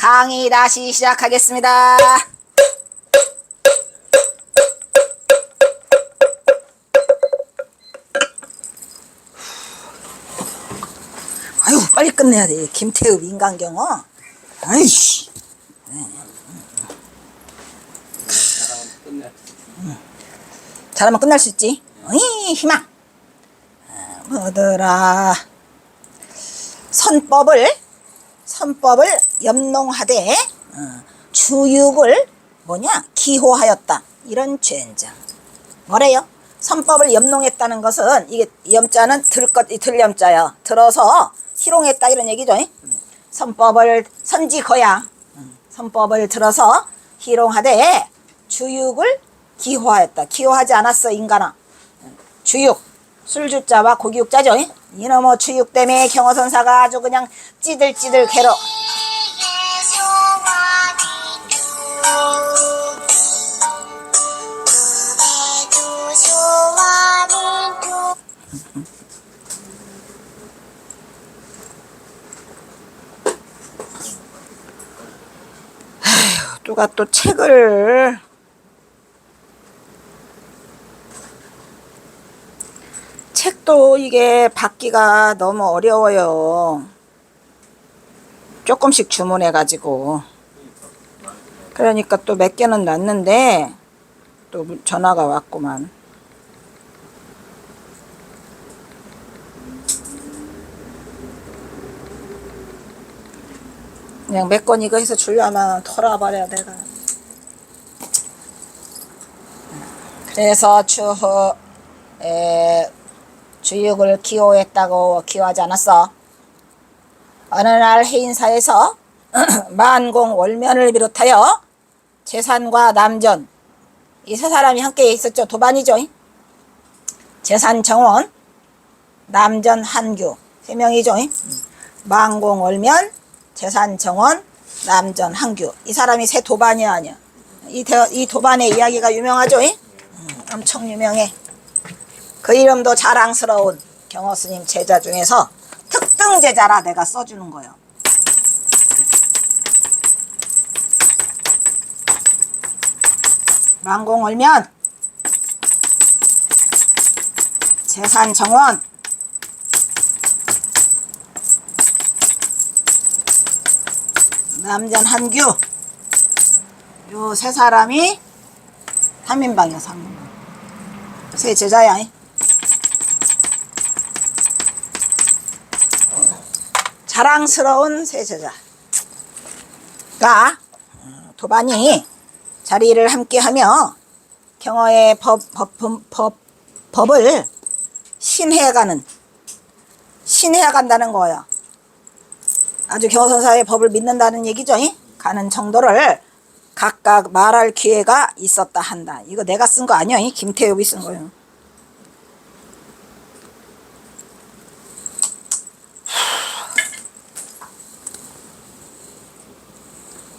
강의 다시 시작하겠습니다. 아유, 빨리 끝내야 돼. 김태읍 인간경어. 아이씨. 잘하면 끝날 수 있지. 어이, 희망. 뭐더라. 선법을 염농하되 주육을 기호하였다. 이런 죄인장. 뭐래요? 선법을 염농했다는 것은 이게 염자는 들염자야. 들어서 희롱했다 이런 얘기죠. 선법을 선지거야. 선법을 들어서 희롱하되 주육을 기호하였다. 기호하지 않았어 인간아. 주육 술주자와 고기육자죠. 이놈의 주육 때문에 경어선사가 아주 그냥 찌들찌들 괴로. 누가 또 책도 이게 받기가 너무 어려워요. 조금씩 주문해 가지고. 그러니까 또 몇 개는 놨는데 또 전화가 왔구만. 그냥 몇 권 이거 해서 주려면 털어버려 내가. 그래서 주육을 기호했다고 기호하지 않았어. 어느 날 해인사에서 만공 월면을 비롯하여 재산과 남전 이 세 사람이 함께 있었죠. 도반이죠. 재산 정원, 남전 한규 세 명이죠. 만공 월면, 재산 정원, 남전 한규 이 사람이 세 도반이 아니야. 이 도반의 이야기가 유명하죠. 엄청 유명해. 그 이름도 자랑스러운 경어스님 제자 중에서 특등 제자라 내가 써주는 거예요. 만공월면, 재산정원, 남전한규 요 세 사람이 3인방이야. 3인방 세 제자야. 자랑스러운 세 제자가 도반이 자리를 함께하며 경어의 법을 신해간다는 거예요. 아주 경어선사의 법을 믿는다는 얘기죠. 가는 정도를 각각 말할 기회가 있었다 한다. 이거 내가 쓴 거 아니야. 김태엽이 쓴 거예요.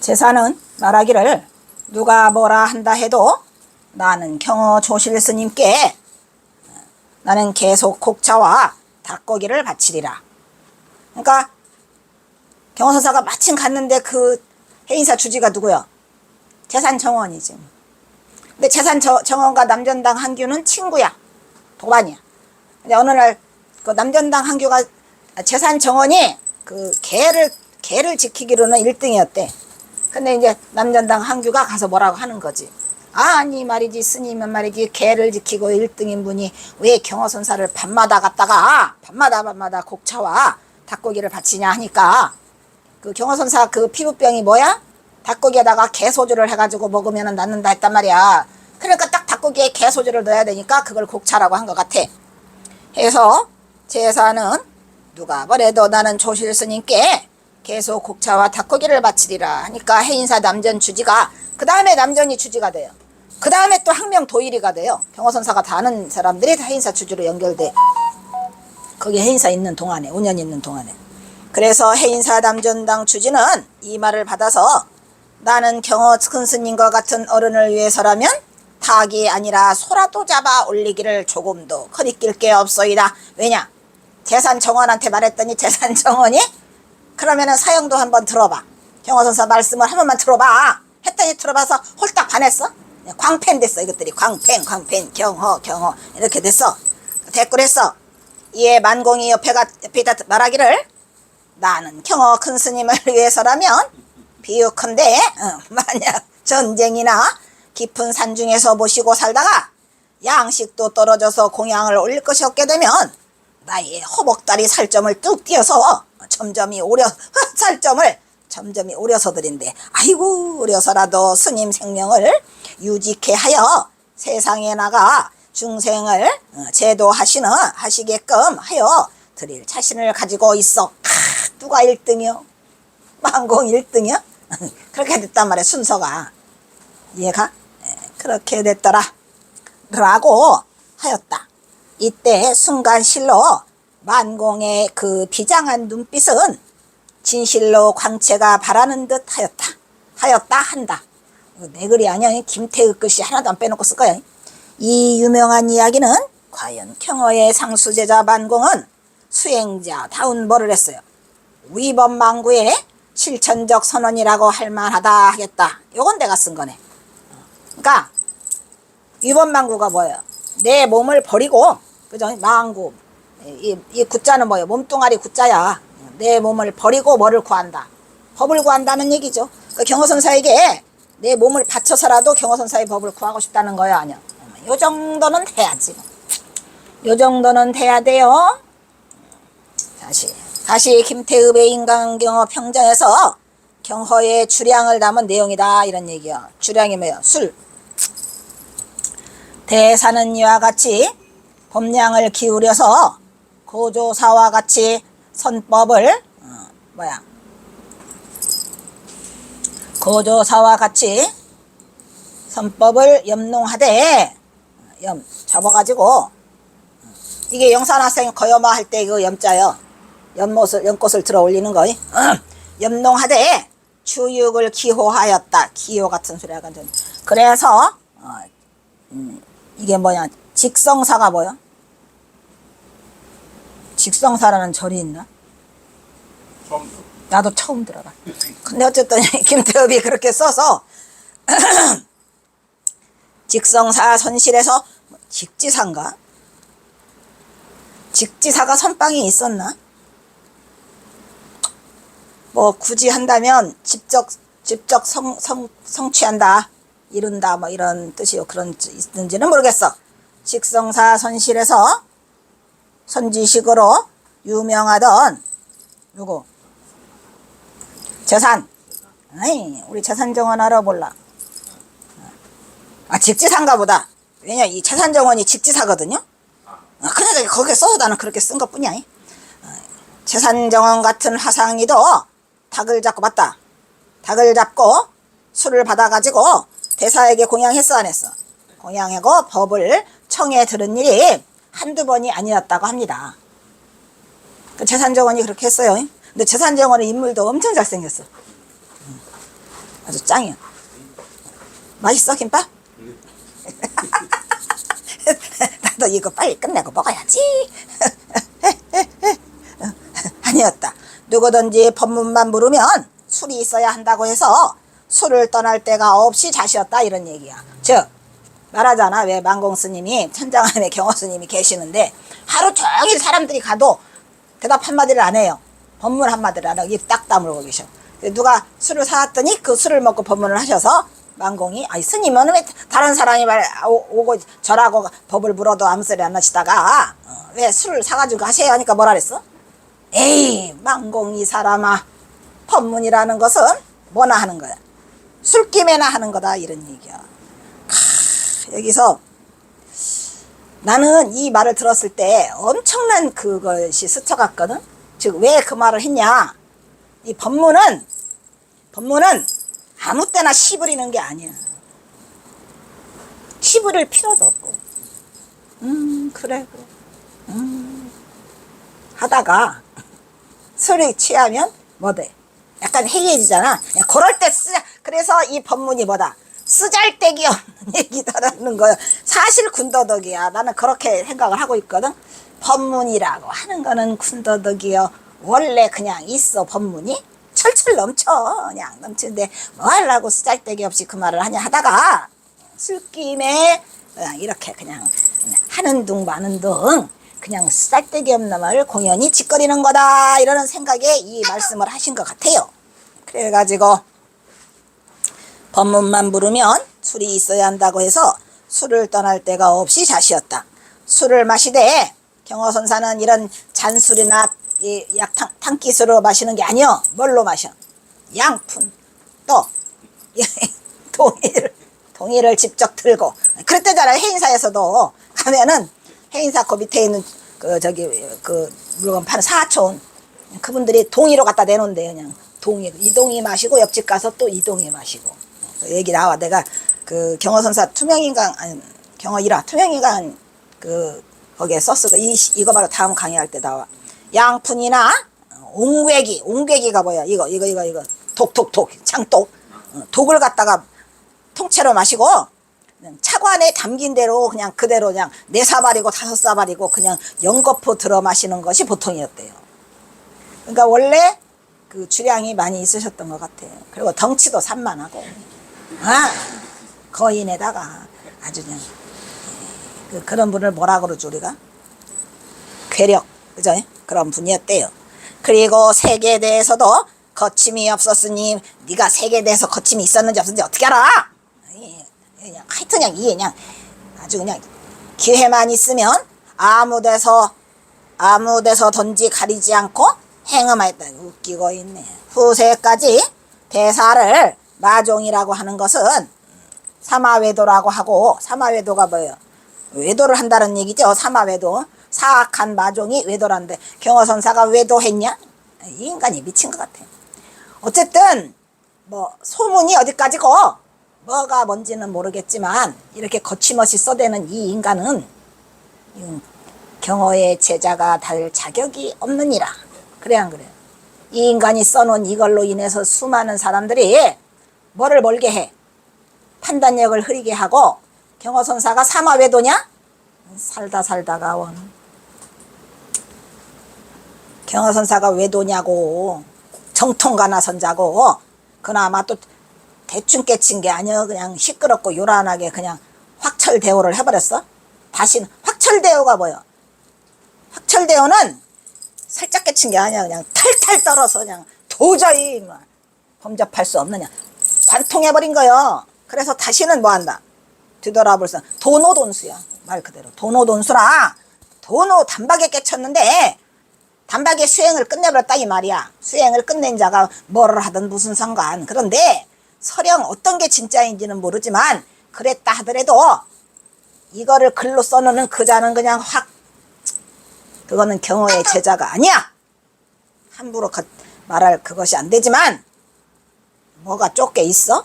제사는 말하기를 누가 뭐라 한다 해도 나는 경어 조실 스님께 나는 계속 곡차와 닭고기를 바치리라. 그러니까 경어선사가 마침 갔는데 그 해인사 주지가 누구야? 재산정원이지. 근데 재산정원과 남전당 한규는 친구야. 도반이야. 근데 어느 날 그 남전당 한규가 재산정원이 그 개를 지키기로는 1등이었대. 근데 이제 남전당 한규가 가서 뭐라고 하는 거지. 아니 말이지 스님은 말이지 개를 지키고 1등인 분이 왜 경어선사를 밤마다 갔다가 밤마다 곡차와 닭고기를 바치냐 하니까 그 경어선사 그 피부병이 뭐야? 닭고기에다가 개소주를 해가지고 먹으면 낫는다 했단 말이야. 그러니까 딱 닭고기에 개소주를 넣어야 되니까 그걸 곡차라고 한 것 같아. 해서 제사는 누가 뭐래도 나는 조실 스님께 계속 곡차와 닭고기를 바치리라 하니까 해인사 남전 주지가 그 다음에 남전이 주지가 돼요. 그 다음에 또 학명 도일이가 돼요. 경어선사가 다 아는 사람들이 다 해인사 주지로 연결돼. 거기 해인사 있는 동안에 5년 있는 동안에. 그래서 해인사 남전당 주지는 이 말을 받아서 나는 경어 큰 스님과 같은 어른을 위해서라면 닭이 아니라 소라도 잡아 올리기를 조금도 거리낄 게 없소이다. 왜냐? 재산정원한테 말했더니 재산정원이 그러면은 사형도 한번 들어봐. 경호선사 말씀을 한 번만 들어봐 했더니 들어봐서 홀딱 반했어. 광팬 됐어. 이것들이 광팬 경호 이렇게 됐어. 댓글 했어. 이에 만공이 옆에다 말하기를 나는 경호 큰 스님을 위해서라면 비유컨대 만약 전쟁이나 깊은 산중에서 모시고 살다가 양식도 떨어져서 공양을 올릴 것이 없게 되면 나의 허벅다리 살점을 뚝 띄어서 살점을 점점이 오려서 드린대. 아이고 오려서라도 스님 생명을 유지케 하여 세상에 나가 중생을 제도하시게끔 하여 드릴 자신을 가지고 있어. 누가 1등이요? 만공 1등이요? 그렇게 됐단 말이야. 순서가 이해가? 그렇게 됐더라 라고 하였다. 이때 순간실로 만공의 그 비장한 눈빛은 진실로 광채가 바라는 듯 한다. 내 글이 아니야. 김태의 글씨 하나도 안 빼놓고 쓸 거야. 이 유명한 이야기는 과연 경어의 상수제자 만공은 수행자다운 뭐를 했어요. 위법망구의 실천적 선언이라고 할 만하다 하겠다. 요건 내가 쓴 거네. 그러니까 위법망구가 뭐예요? 내 몸을 버리고, 그죠? 망구 이 구자는 뭐예요? 몸뚱아리 구자야. 내 몸을 버리고 뭐를 구한다? 법을 구한다는 얘기죠. 그 경호선사에게 내 몸을 바쳐서라도 경호선사의 법을 구하고 싶다는 거야, 아니야? 요 정도는 돼야지. 요 정도는 돼야 돼요. 다시 김태읍의 인간경어 평전에서 경허의 주량을 담은 내용이다 이런 얘기야. 주량이 뭐야? 술. 대사는 이와 같이 법량을 기울여서 고조사와 같이 선법을 고조사와 같이 선법을 염농하되 접어가지고 이게 영산학생 거여마 할 때 그 염자요. 연꽃을 들어 올리는 거. 염농하되 주육을 기호하였다. 기호 같은 소리 하간 전. 그래서 이게 뭐냐? 직성사가 뭐야? 직성사라는 절이 있나? 나도 처음 들어봐. 근데 어쨌든 김태엽이 그렇게 써서 직성사 선실에서 직지사인가? 직지사가 선빵이 있었나? 뭐 굳이 한다면 직접 성취한다, 이룬다, 뭐 이런 뜻이요. 그런 있는지는 모르겠어. 직성사 선실에서 선지식으로 유명하던 누구? 재산. 아이, 우리 재산정원 알아볼라. 직지사인가 보다. 왜냐, 이 재산정원이 직지사거든요. 그러니까 거기에 써서 나는 그렇게 쓴 것 뿐이야. 재산정원 같은 화상이도 닭을 잡고 맞다. 닭을 잡고 술을 받아가지고 대사에게 공양했어, 안 했어? 공양하고 법을 청해 들은 일이 한두 번이 아니었다고 합니다. 그 재산정원이 그렇게 했어요. 근데 재산정원의 인물도 엄청 잘생겼어. 아주 짱이야. 맛있어, 김밥? 나도 이거 빨리 끝내고 먹어야지. 아니었다. 누구든지 법문만 물으면 술이 있어야 한다고 해서 술을 떠날 데가 없이 자시었다 이런 얘기야. 즉 말하잖아. 왜 만공스님이 천장안에 경호스님이 계시는데 하루 종일 사람들이 가도 대답 한마디를 안 해요. 법문 한마디를 안 하고 입 딱 다물고 계셔. 누가 술을 사왔더니 그 술을 먹고 법문을 하셔서 만공이 스님은 왜 다른 사람이 오고 절하고 법을 물어도 아무 소리 안 하시다가 왜 술을 사가지고 하세요 하니까 뭐라 그랬어? 에이 만공 이 사람아, 법문이라는 것은 뭐나 하는 거야? 술김에나 하는 거다 이런 얘기야. 여기서 나는 이 말을 들었을 때 엄청난 그것이 스쳐갔거든. 즉 왜 그 말을 했냐, 이 법문은 아무 때나 시부리는 게 아니야. 시부릴 필요도 없고 그래 하다가 술이 취하면 뭐돼? 약간 해이해지잖아. 그럴 때 쓰자. 그래서 이 법문이 뭐다? 쓰잘데기 없는 얘기다라는 거야. 사실 군더더기야. 나는 그렇게 생각을 하고 있거든. 법문이라고 하는 거는 군더더기요. 원래 그냥 있어 법문이. 철철 넘쳐. 그냥 넘치는데 뭐 하려고 쓰잘데기 없이 그 말을 하냐 하다가 술김에 이렇게 그냥 하는 둥 마는 둥 그냥 쓰잘데기 없는 말을 공연히 짓거리는 거다 이러는 생각에 이 말씀을 하신 것 같아요. 그래가지고 법문만 부르면 술이 있어야 한다고 해서 술을 떠날 데가 없이 자시었다. 술을 마시되 경허선사는 이런 잔술이나 탄기술로 마시는 게 아니여. 뭘로 마셔? 양푼 또 동이를 직접 들고 그랬대잖아요. 해인사에서도 가면은 해인사 그 밑에 있는 그 물건 파는 사촌 그분들이 동이로 갖다 내놓은대요. 그냥 이 동이 마시고 옆집 가서 또 이 동이 마시고 얘기 나와. 내가 그 경허선사 투명인간 아니 경허일화 투명인간 거기에 썼어. 이거 바로 다음 강의할 때 나와. 양푼이나 옹괴기가 뭐야? 이거 독 창독 독을 갖다가 통째로 마시고 그냥 차관에 담긴 대로 그냥 그대로 그냥 4사발이고 5사발이고 그냥 연거푸 들어 마시는 것이 보통이었대요. 그러니까 원래 그 주량이 많이 있으셨던 것 같아요. 그리고 덩치도 산만하고 거인에다가 아주 그냥 그런 분을 뭐라 그러죠 우리가? 괴력 그죠? 그런 분이었대요. 그리고 색에 대해서도 거침이 없었으니 네가 색에 대해서 거침이 있었는지 없었는지 어떻게 알아? 그냥 하여튼 그냥 아주 그냥 기회만 있으면 아무 데서 던지 가리지 않고 행음하였다. 웃기고 있네. 후세까지 대사를 마종이라고 하는 것은 사마외도라고 하고 사마외도가 뭐예요? 외도를 한다는 얘기죠. 사마외도. 사악한 마종이 외도란데 경허선사가 외도했냐? 이 인간이 미친 것 같아. 어쨌든 뭐 소문이 어디까지고 뭐가 뭔지는 모르겠지만 이렇게 거침없이 써대는 이 인간은 경허의 제자가 될 자격이 없느니라. 그래 안 그래요? 이 인간이 써놓은 이걸로 인해서 수많은 사람들이 뭐를 멀게 해? 판단력을 흐리게 하고 경허선사가 사마외도냐? 살다가 원 경허선사가 외도냐고 정통가나 선자고 그나마 또 대충 깨친 게 아니여. 그냥 시끄럽고 요란하게 그냥 확철대오를 해버렸어. 다시는 확철대오가 뭐야? 확철대오는 살짝 깨친 게 아니야. 그냥 탈탈 떨어서 그냥 도저히 범접할 수 없느냐 관통해버린 거요. 그래서 다시는 뭐한다? 뒤돌아볼 수 도노돈수야. 말 그대로 도노돈수라. 도노 단박에 깨쳤는데 단박에 수행을 끝내버렸다 이 말이야. 수행을 끝낸 자가 뭐를 하든 무슨 상관. 그런데 설령 어떤 게 진짜인지는 모르지만 그랬다 하더라도 이거를 글로 써놓는 그 자는 그냥 확 그거는 경허의 제자가 아니야. 함부로 말할 그것이 안 되지만 뭐가 쫓게 있어?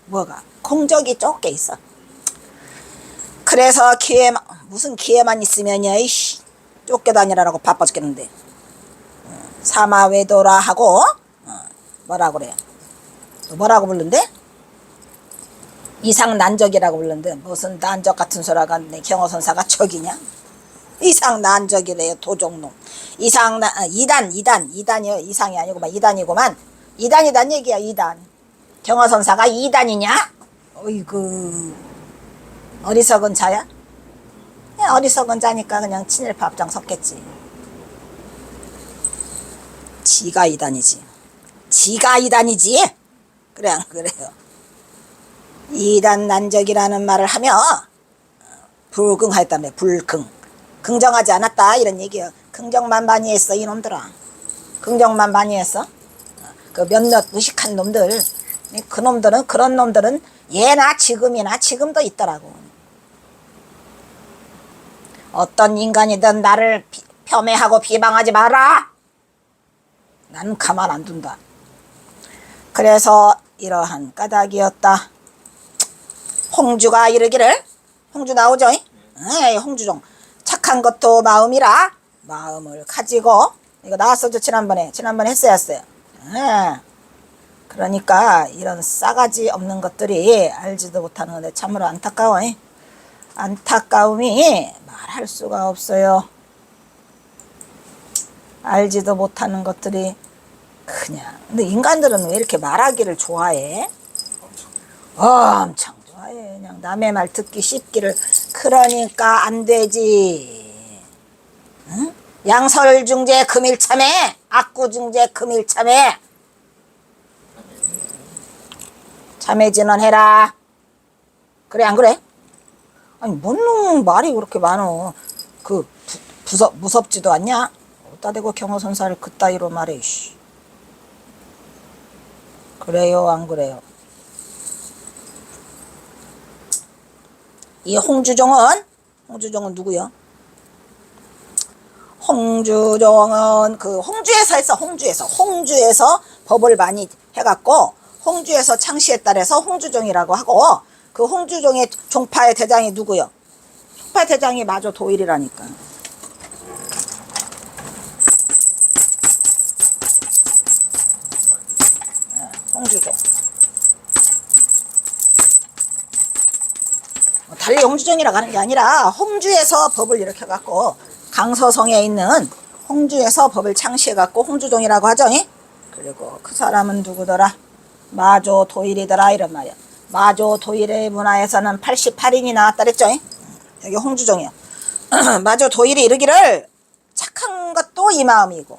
뭐가 공적이 쫓게 있어. 그래서 무슨 기회만 있으면요 쫓겨다니라고 바빠 죽겠는데 사마외도라 하고 뭐라 그래요? 뭐라고 부르는데? 이상난적이라고 부르는데 무슨 난적 같은 소리가 내 경허선사가 적이냐? 이상난적이래요. 도종놈. 이단이요. 이상이 아니고만 이단이고만 이단이란 얘기야. 이단. 경허선사가 이단이냐? 어이구 어리석은 자야? 그냥 어리석은 자니까 그냥 친일파 앞장 섰겠지. 지가 이단이지. 그래 안 그래요? 이단난적이라는 말을 하며 불긍하였다며. 긍정하지 않았다 이런 얘기야. 긍정만 많이 했어 이놈들아. 긍정만 많이 했어. 그 몇몇 무식한 놈들 그런 놈들은 예나 지금도 있더라고. 어떤 인간이든 나를 폄훼하고 비방하지 마라. 나는 가만 안 둔다. 그래서 이러한 까닭이었다. 홍주가 이르기를 홍주 나오죠? 홍주종 착한 것도 마음이라 마음을 가지고 이거 나왔었죠. 지난번에 했어요. 그러니까 이런 싸가지 없는 것들이 알지도 못하는 건데 참으로 안타까워. 안타까움이 말할 수가 없어요. 알지도 못하는 것들이 그냥. 근데 인간들은 왜 이렇게 말하기를 좋아해? 엄청 좋아해. 그냥 남의 말 듣기 쉽기를. 그러니까 안 되지. 응? 양설중재 금일참회, 악구중재 금일참회. 참회진언해라. 그래 안 그래? 아니 뭔 놈 말이 그렇게 많어. 그 무섭지도 않냐? 어디다 대고 경호선사를 그따위로 말해. 씨. 그래요 안 그래요? 이 홍주종은 누구요? 홍주종은 그 홍주에서 했어. 홍주에서 법을 많이 해갖고 홍주에서 창시했다 해서 홍주종이라고 하고, 그 홍주종의 종파의 대장이 누구요? 종파의 대장이 마조 도일이라니까. 홍주종. 달리 홍주종이라고 하는 게 아니라 홍주에서 법을 일으켜갖고 강서성에 있는 홍주에서 법을 창시해갖고 홍주종이라고 하죠. 그리고 그 사람은 누구더라? 마조 도일이더라 이런 말이야. 마조 도일의 문화에서는 88인이 나왔다 그랬죠. 여기 홍주종이야. 마조 도일이 이르기를 착한 것도 이 마음이고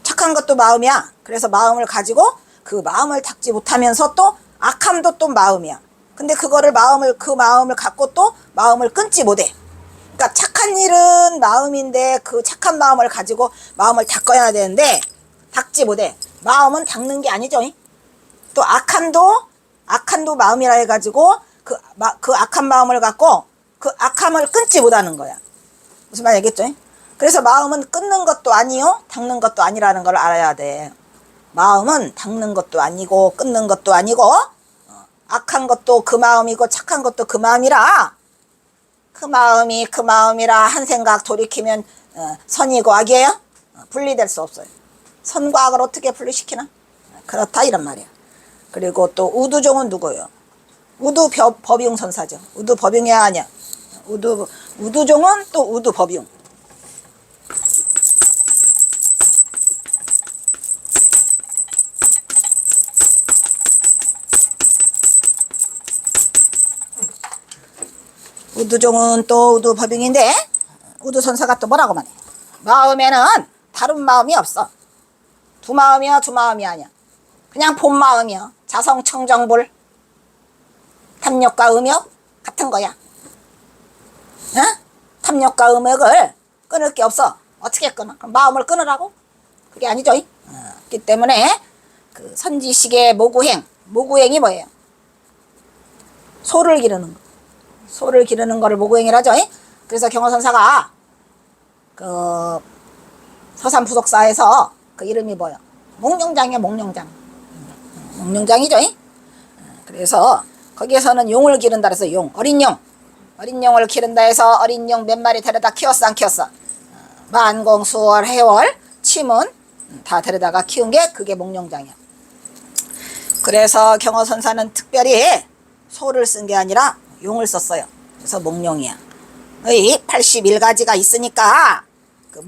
착한 것도 마음이야. 그래서 마음을 가지고 그 마음을 닦지 못하면서 또 악함도 또 마음이야. 근데 그거를 그 마음을 갖고 또 마음을 끊지 못해. 그러니까 착한 일은 마음인데 그 착한 마음을 가지고 마음을 닦아야 되는데 닦지 못해. 마음은 닦는 게 아니죠. 또 악함도 마음이라 해가지고 그 악한 마음을 갖고 그 악함을 끊지 못하는 거야. 무슨 말 알겠죠? 그래서 마음은 끊는 것도 아니요 닦는 것도 아니라는 걸 알아야 돼. 마음은 닦는 것도 아니고 끊는 것도 아니고 악한 것도 그 마음이고 착한 것도 그 마음이라, 그 마음이라 한 생각 돌이키면 선이고 악이에요? 분리될 수 없어요. 선과 악을 어떻게 분리시키나? 그렇다 이런 말이야. 그리고 또 우두종은 누구예요? 우두법융선사죠. 우두법융이야 아니야? 우두종은 또 우두법융. 우두종은 또 우두법융인데 우두선사가 또 뭐라고 말해? 마음에는 다른 마음이 없어. 두 마음이 아니야. 그냥 본 마음이야. 자성청정불, 탐욕과 음욕 같은 거야. 탐욕과 음욕을 끊을 게 없어. 어떻게 끊어? 그럼 마음을 끊으라고? 그게 아니죠. 그렇기 때문에 그 선지식의 모구행이 뭐예요? 소를 기르는 거. 소를 기르는 거를 모구행이라죠. 그래서 경호선사가 그 서산부속사에서 그 이름이 뭐야? 몽룡장이야. 몽룡장이죠. 그래서 거기에서는 용을 기른다 해서 어린 용을 기른다 해서 어린 용 몇 마리 데려다 키웠어 안 키웠어? 만공 수월 해월 침은 다 데려다가 키운 게 그게 몽룡장이야. 그래서 경호선사는 특별히 소를 쓴 게 아니라 용을 썼어요. 그래서 몽룡이야. 이 81가지가 있으니까 그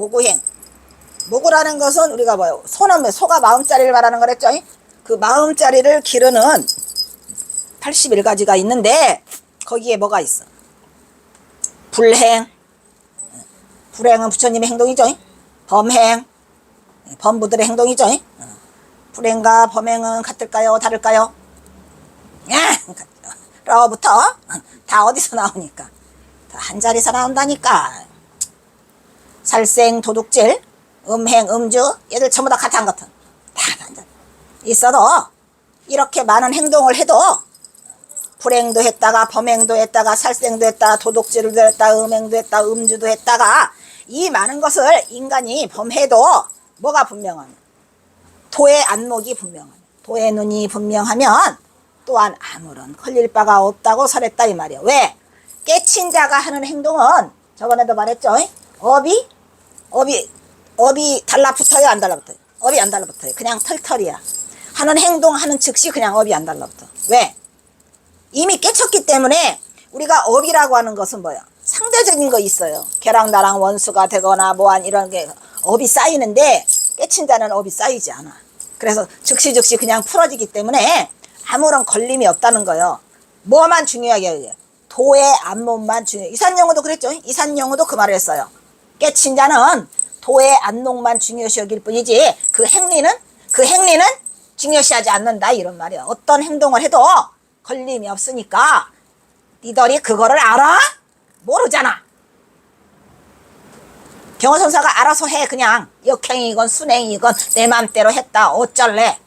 모구라는 것은 우리가 뭐요? 소가 마음자리를 말하는 거랬죠. 그 마음자리를 기르는 81가지가 있는데 거기에 뭐가 있어? 불행은 부처님의 행동이죠. 범부들의 행동이죠. 불행과 범행은 같을까요? 다를까요? 로부터 다 어디서 나오니까? 다 한자리에서 나온다니까. 살생, 도둑질, 음행, 음주, 얘들 전부 다 같은 것은 다 한자리. 있어도 이렇게 많은 행동을 해도 불행도 했다가 범행도 했다가 살생도 했다가 도둑질도 했다가 음행도 했다가 음주도 했다가 이 많은 것을 인간이 범해도 뭐가 분명하냐? 도의 안목이 분명하냐? 도의 눈이 분명하면 또한 아무런 걸릴 바가 없다고 설했다 이 말이야. 왜? 깨친 자가 하는 행동은 저번에도 말했죠. 업이 달라붙어요 안 달라붙어요? 업이 안 달라붙어요. 그냥 털털이야. 하는 행동하는 즉시 그냥 업이 안 달라붙어. 왜? 이미 깨쳤기 때문에. 우리가 업이라고 하는 것은 뭐야? 상대적인 거 있어요. 걔랑 나랑 원수가 되거나 뭐한 이런 게 업이 쌓이는데 깨친 자는 업이 쌓이지 않아. 그래서 즉시 그냥 풀어지기 때문에 아무런 걸림이 없다는 거예요. 뭐만 중요하게 해요? 도의 안목만 중요해. 이산영어도 그랬죠. 이산영어도 그 말을 했어요. 깨친 자는 도의 안목만 중요시 여길 뿐이지 그 행리는 중요시하지 않는다 이런 말이야. 어떤 행동을 해도 걸림이 없으니까 니들이 그거를 알아? 모르잖아. 경호선사가 알아서 해. 그냥 역행이건 순행이건 내 맘대로 했다. 어쩔래.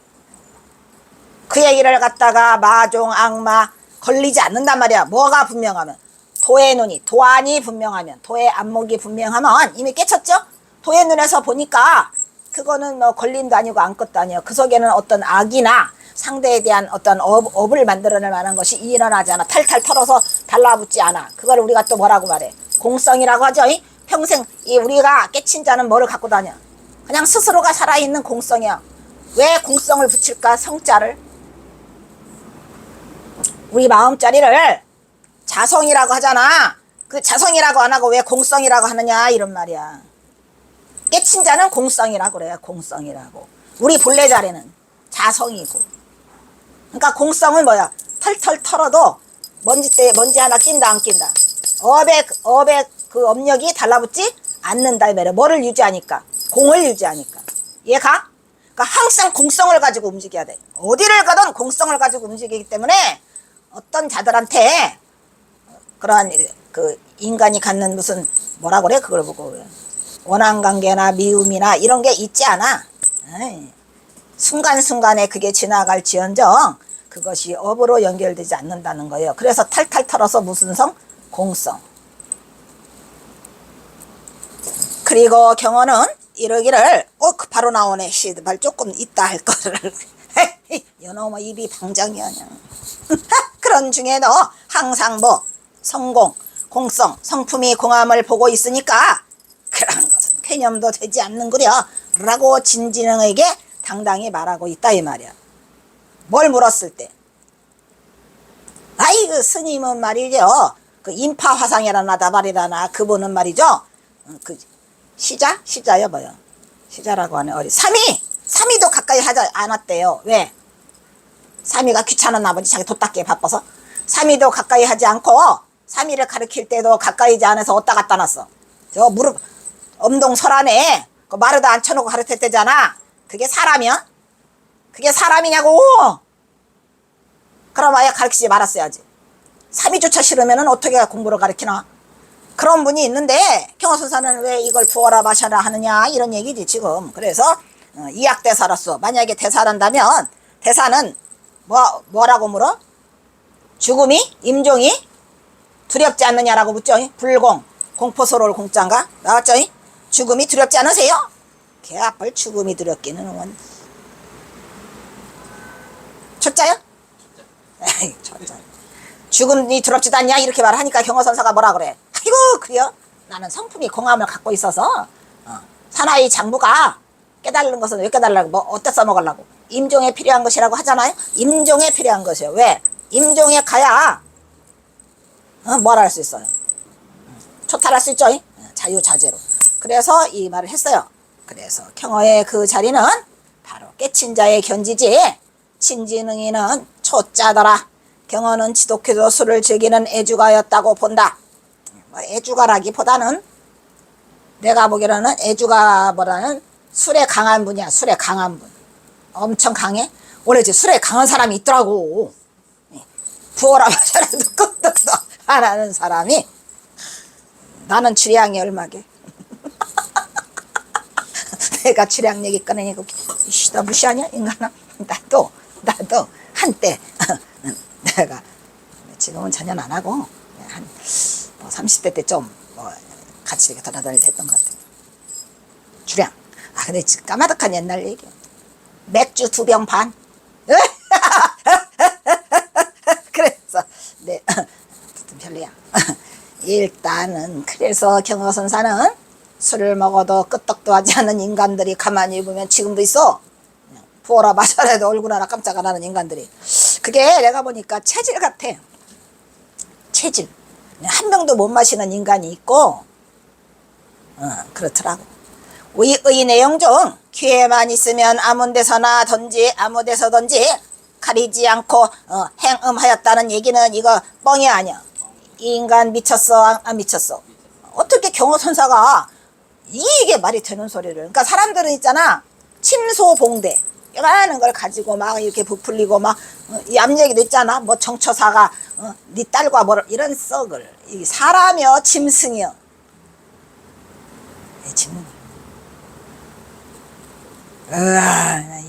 그 얘기를 갖다가 마종 악마 걸리지 않는단 말이야. 뭐가 분명하면 도의 눈이 도안이 분명하면 도의 안목이 분명하면 이미 깨쳤죠. 도의 눈에서 보니까 그거는 뭐 걸림도 아니고 아무것도 아니에요. 그 속에는 어떤 악이나 상대에 대한 어떤 업을 만들어낼 만한 것이 일어나지 않아. 탈탈 털어서 달라붙지 않아. 그걸 우리가 또 뭐라고 말해? 공성이라고 하죠. 평생 우리가 깨친 자는 뭐를 갖고 다녀? 그냥 스스로가 살아있는 공성이야. 왜 공성을 붙일까? 성자를. 우리 마음자리를 자성이라고 하잖아. 그 자성이라고 안 하고 왜 공성이라고 하느냐 이런 말이야. 깨친 자는 공성이라고 그래요. 공성이라고. 우리 본래 자리는 자성이고. 그러니까 공성은 뭐야? 털털 털어도 먼지 하나 낀다 안 낀다. 업의 그 업력이 달라붙지 않는다 이 말이야. 뭐를 유지하니까? 공을 유지하니까. 얘가? 그러니까 항상 공성을 가지고 움직여야 돼. 어디를 가든 공성을 가지고 움직이기 때문에 어떤 자들한테 그러한 그 인간이 갖는 무슨 뭐라 그래? 그걸 보고 원한관계나 미움이나 이런 게 있지 않아. 순간순간에 그게 지나갈지언정 그것이 업으로 연결되지 않는다는 거예요. 그래서 탈탈 털어서 무슨 성? 공성. 그리고 경어는 이러기를 바로 나오네. 시발 조금 있다 할 거를. 여놈의 입이 방장이야. 그런 중에도 항상 뭐 성공, 공성, 성품이 공함을 보고 있으니까 그런 것은 개념도 되지 않는구려 라고 진진응에게 당당히 말하고 있다 이 말이야. 뭘 물었을 때 아이 그 스님은 말이죠. 그 인파화상이라나 나발이라나 그분은 말이죠. 그 시자요 뭐요? 시자라고 하네. 어리 삼이도 가까이 하지 않았대요. 왜? 삼이가 귀찮았나 보지. 자기 도 닦기에 바빠서. 삼이도 가까이 하지 않고 삼이를 가르칠 때도 가까이지 않아서 어디다 갖다 놨어. 저 무릎 엄동설안에 그 마루도 앉혀놓고 가르쳤대잖아. 그게 사람이야? 그게 사람이냐고. 그럼 아예 가르치지 말았어야지. 삼이조차 싫으면 어떻게 공부를 가르치나. 그런 분이 있는데 경호선사는 왜 이걸 부어라 마셔라 하느냐 이런 얘기지 지금. 그래서 이약대사로서 만약에 대사란다면 대사는 뭐라고 물어? 죽음이? 임종이? 두렵지 않느냐라고 묻죠. 불공, 공포스러울 공자인가? 나왔죠. 죽음이 두렵지 않으세요? 개 앞을 죽음이 두렵기는 원. 초짜요? 에이, 초짜. 죽음이 두렵지도 않냐 이렇게 말하니까 경호선사가 뭐라 그래? 아이고 그래요? 나는 성품이 공함을 갖고 있어서 사나이 장부가 깨달는 것은 왜 깨달으려고 뭐 어때 써먹으려고 임종에 필요한 것이라고 하잖아요. 임종에 필요한 것이요. 왜? 임종에 가야 뭘 할 수 있어요. 초탈할 수 있죠. 자유자재로. 그래서 이 말을 했어요. 그래서 경어의 그 자리는 바로 깨친 자의 견지지 친진응이는 초짜더라. 경어는 지독해도 술을 즐기는 애주가였다고 본다. 애주가라기보다는 내가 보기로는 애주가보다는 술에 강한 분이야. 술에 강한 분. 엄청 강해. 원래 이제 술에 강한 사람이 있더라고. 부어라 마셔라 듣고도 안 하는 사람이. 나는 주량이 얼마게. 내가 주량 얘기 꺼내니까 너 무시하냐 인간아. 나도 한때 내가 지금은 전혀 안 하고 한 30대 때 좀 같이 이렇게 돌아다닐 때 했던 것 같아요. 주량. 근데 까마득한 옛날 얘기야. 맥주 2병 반. 그래서 네 별로야. 일단은 그래서 경어선사는 술을 먹어도 끄떡도 하지 않는 인간들이 가만히 보면 지금도 있어. 부어라 마셔라 해도 얼굴 하나 깜짝 안 하는 인간들이. 그게 내가 보니까 체질 같아. 체질. 한 병도 못 마시는 인간이 있고 그렇더라고. 위의 내용 중 기회만 있으면 아무 데서나든지 아무 데서든지 가리지 않고 행음하였다는 얘기는 이거 뻥이 아니야. 이 인간 미쳤어 안 미쳤어? 어떻게 경호선사가 이게 말이 되는 소리를. 그러니까 사람들은 있잖아, 침소봉대 이만한 걸 가지고 막 이렇게 부풀리고 막 이 앞얘기도 있잖아, 뭐 정처사가 네 딸과 뭐 이런 썩을. 이 사람이여 짐승이여.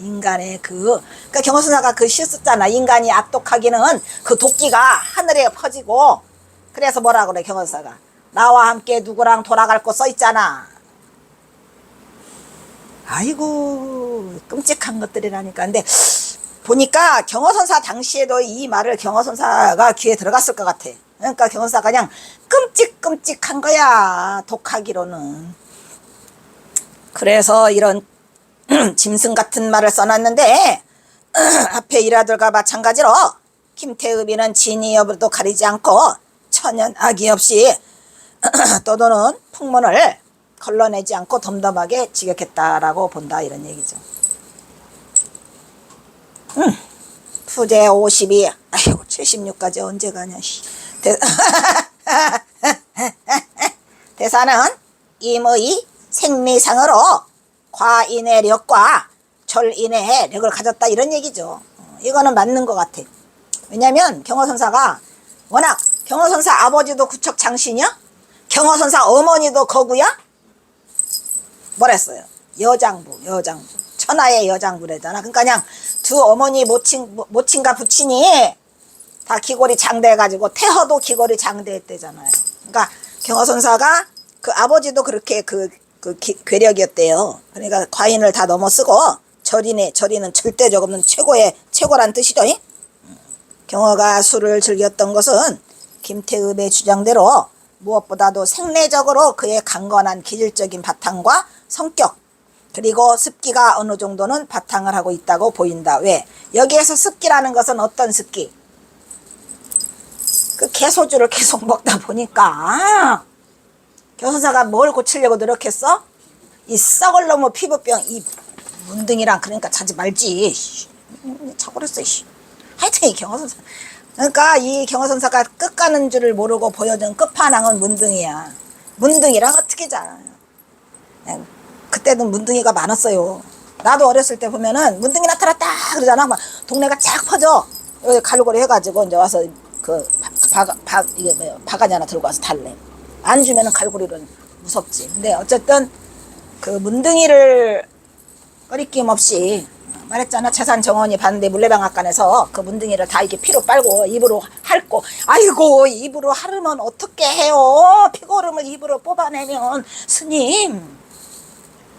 인간의 그러니까 경호선사가 그 시 썼잖아. 인간이 악독하기는 그 도끼가 하늘에 퍼지고. 그래서 뭐라 그래 경호선사가, 나와 함께 누구랑 돌아갈 곳 써 있잖아. 아이고 끔찍한 것들이라니까. 근데 보니까 경호선사 당시에도 이 말을 경호선사가 귀에 들어갔을 것 같아. 그러니까 경호선사가 그냥 끔찍끔찍한 거야, 독하기로는. 그래서 이런 짐승 같은 말을 써놨는데 앞에 일화들과 마찬가지로 김태읍이는 진위 여부도 가리지 않고 천연 악의 없이 떠도는 풍문을 걸러내지 않고 덤덤하게 직역했다라고 본다, 이런 얘기죠. 푸제 52, 아이고 76까지 언제 가냐. 대사는 임의 생리상으로 과인의 력과 절인의 력을 가졌다, 이런 얘기죠. 이거는 맞는 것 같아. 왜냐면 경호선사가 워낙, 경호선사 아버지도 구척 장신이야, 경호선사 어머니도 거구야. 뭐랬어요? 여장부 천하의 여장부래잖아. 그러니까 그냥 두 어머니 모친과 부친이 다 기골이 장대해가지고 태허도 기골이 장대했대잖아요. 그러니까 경호선사가 그 아버지도 그렇게 괴력이었대요. 그러니까 과인을 다 넘어쓰고 절인은 절대적 없는 최고란 뜻이죠. 경호가 술을 즐겼던 것은 김태읍의 주장대로 무엇보다도 생내적으로 그의 강건한 기질적인 바탕과 성격, 그리고 습기가 어느 정도는 바탕을 하고 있다고 보인다. 왜? 여기에서 습기라는 것은 어떤 습기? 그 개소주를 계속 먹다 보니까 경호선사가 뭘 고치려고 노력했어? 이 썩을 놈의 피부병, 이 문둥이랑. 그러니까 자지 말지. 차버렸어. 하여튼 이 경호선사, 그러니까 이 경호선사가 끝 가는 줄을 모르고 보여준 끝판왕은 문둥이야. 문둥이랑 어떻게 자. 그때는 문둥이가 많았어요. 나도 어렸을 때 보면은 문둥이 나타났다 그러잖아. 막 동네가 쫙 퍼져. 여기 갈고리 해가지고 이제 와서 그 이게 뭐야, 바가지 하나 들고 와서 달래. 안 주면은 갈고리는 무섭지. 근데 어쨌든 그 문둥이를 꺼리낌 없이 말했잖아. 재산 정원이 봤는데 물레방앗간에서 그 문둥이를 다 이렇게 피로 빨고 입으로 핥고. 아이고 입으로 핥으면 어떻게 해요? 피고름을 입으로 뽑아내면 스님.